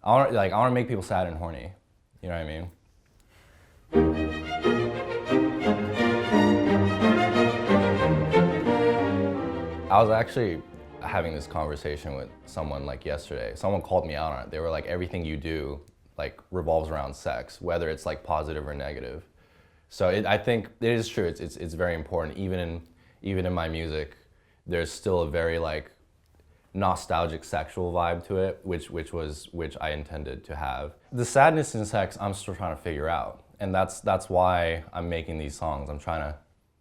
I want to make people sad and horny. You know what I mean? I was actually having this conversation with someone like yesterday. Someone called me out on it. They were like, everything you do like revolves around sex, whether it's like positive or negative. So I think it is true. It's very important. Even in my music, there's still a very like nostalgic sexual vibe to it, which I intended to have. The sadness in sex, I'm still trying to figure out, and that's why I'm making these songs. I'm trying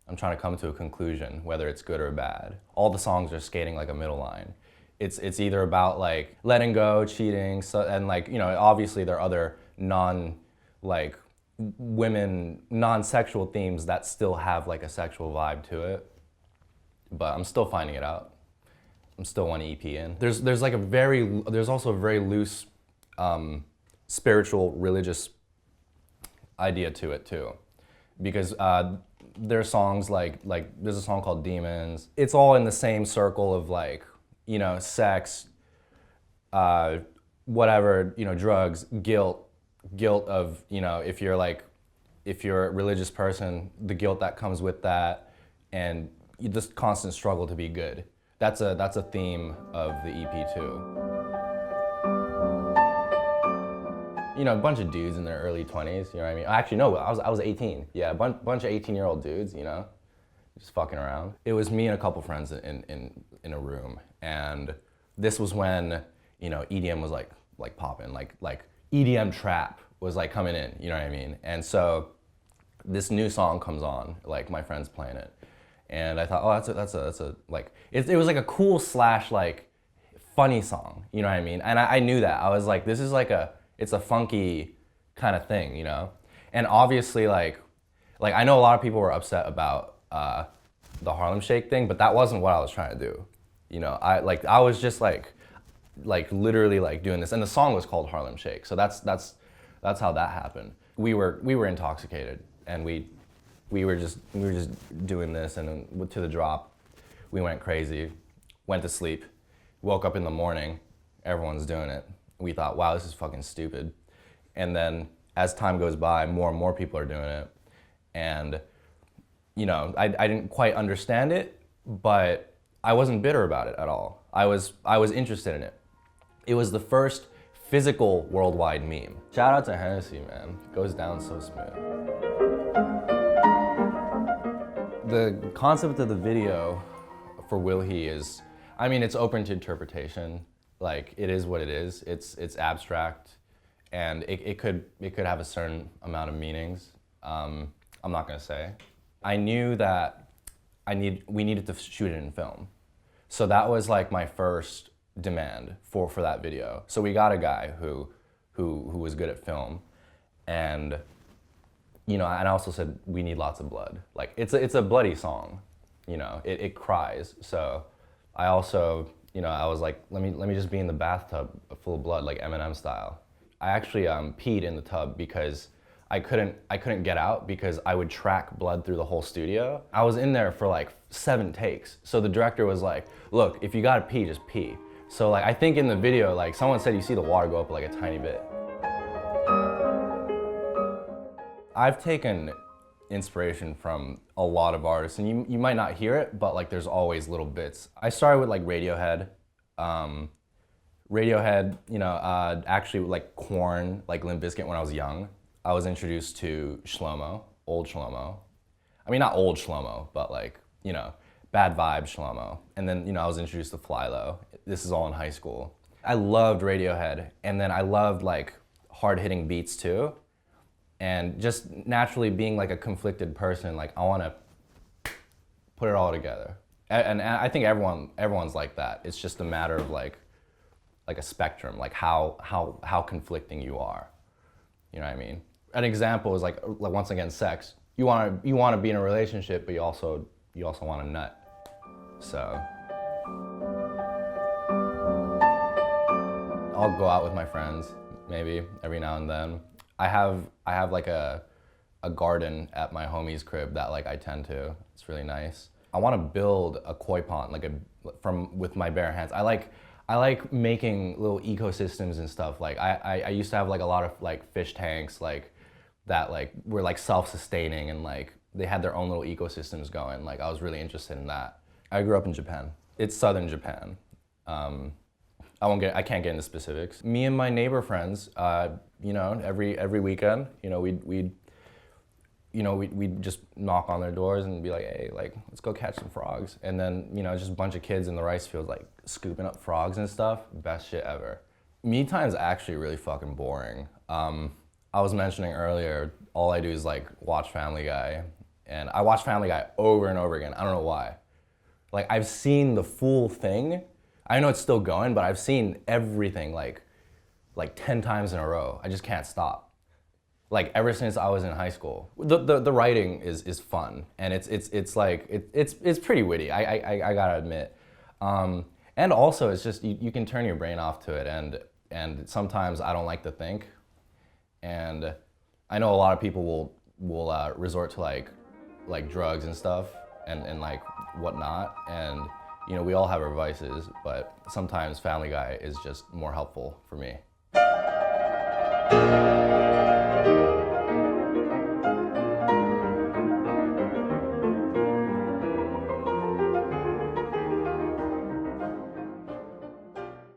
to come to a conclusion, whether it's good or bad. All the songs are skating like a middle line. It's either about like letting go, cheating, so, and like, you know, obviously there are other non-sexual themes that still have like a sexual vibe to it, but I'm still finding it out. I'm still one EP in. There's also a very loose spiritual, religious idea to it too, because there's songs like there's a song called Demons. It's all in the same circle of like, you know, sex, whatever, you know, drugs, guilt of, you know, if you're a religious person, the guilt that comes with that, and this constant struggle to be good. That's a theme of the EP too. You know, a bunch of dudes in their early 20s, you know what I mean? Actually, no, I was 18. Yeah, a bunch of 18-year-old dudes, you know, just fucking around. It was me and a couple friends in a room, and this was when, you know, EDM was like popping, like EDM trap was like coming in, you know what I mean? And so this new song comes on, like my friend's playing it, and I thought, oh, that's a like, it was like a cool / like funny song, you know what I mean? And I knew that. I was like, this is like it's a funky kind of thing, you know? And obviously like I know a lot of people were upset about the Harlem Shake thing, but that wasn't what I was trying to do. You know, I was just like literally like doing this, and the song was called Harlem Shake, so that's how that happened. We were intoxicated, and we were just doing this, and then to the drop, we went crazy, went to sleep, woke up in the morning, everyone's doing it. We thought, wow, this is fucking stupid. And then as time goes by, more and more people are doing it, and you know, I didn't quite understand it, but I wasn't bitter about it at all. I was interested in it. It was the first physical worldwide meme. Shout out to Hennessy, man. It goes down so smooth. The concept of the video for Will He is, I mean, it's open to interpretation. Like, it is what it is. It's abstract, and it could have a certain amount of meanings. I'm not gonna say. I knew that we needed to shoot it in film. So that was like my first demand for that video. So we got a guy who was good at film, and you know, and I also said we need lots of blood. Like it's a bloody song, you know, it cries. So I also, you know, I was like, let me just be in the bathtub full of blood, like Eminem style. I actually peed in the tub because I couldn't get out because I would track blood through the whole studio. I was in there for like 7 takes. So the director was like, look, if you gotta pee, just pee. So like, I think in the video, like someone said you see the water go up like a tiny bit. I've taken inspiration from a lot of artists, and you might not hear it, but like there's always little bits. I started with like Radiohead. Radiohead, you know, actually like Korn, like Limp Bizkit when I was young. I was introduced to Shlomo, old Shlomo. I mean, not old Shlomo, but like, you know, Bad Vibe Shlomo. And then, you know, I was introduced to Flylo. This is all in high school. I loved Radiohead, and then I loved like hard-hitting beats too. And just naturally being like a conflicted person, like I wanna put it all together. And I think everyone's like that. It's just a matter of like a spectrum, like how conflicting you are. You know what I mean? An example is like once again, sex. You want to be in a relationship, but you also want a nut. So I'll go out with my friends maybe every now and then. I have like a garden at my homie's crib that like I tend to. It's really nice. I want to build a koi pond with my bare hands. I I like making little ecosystems and stuff. Like I used to have like a lot of like fish tanks like that like were like self-sustaining and like they had their own little ecosystems going. Like I was really interested in that. I grew up in Japan. It's southern Japan. I can't get into specifics. Me and my neighbor friends, you know, every weekend, you know, we'd just knock on their doors and be like, hey, like, let's go catch some frogs. And then, you know, just a bunch of kids in the rice fields, like, scooping up frogs and stuff. Best shit ever. Me time's actually really fucking boring. I was mentioning earlier, all I do is, like, watch Family Guy. And I watch Family Guy over and over again. I don't know why. Like, I've seen the full thing. I know it's still going, but I've seen everything, like 10 times in a row. I just can't stop. Like ever since I was in high school, the writing is fun and it's pretty witty. I gotta admit, and also it's just you can turn your brain off to it and sometimes I don't like to think, and I know a lot of people will resort to like drugs and stuff and like whatnot, and you know we all have our vices, but sometimes Family Guy is just more helpful for me.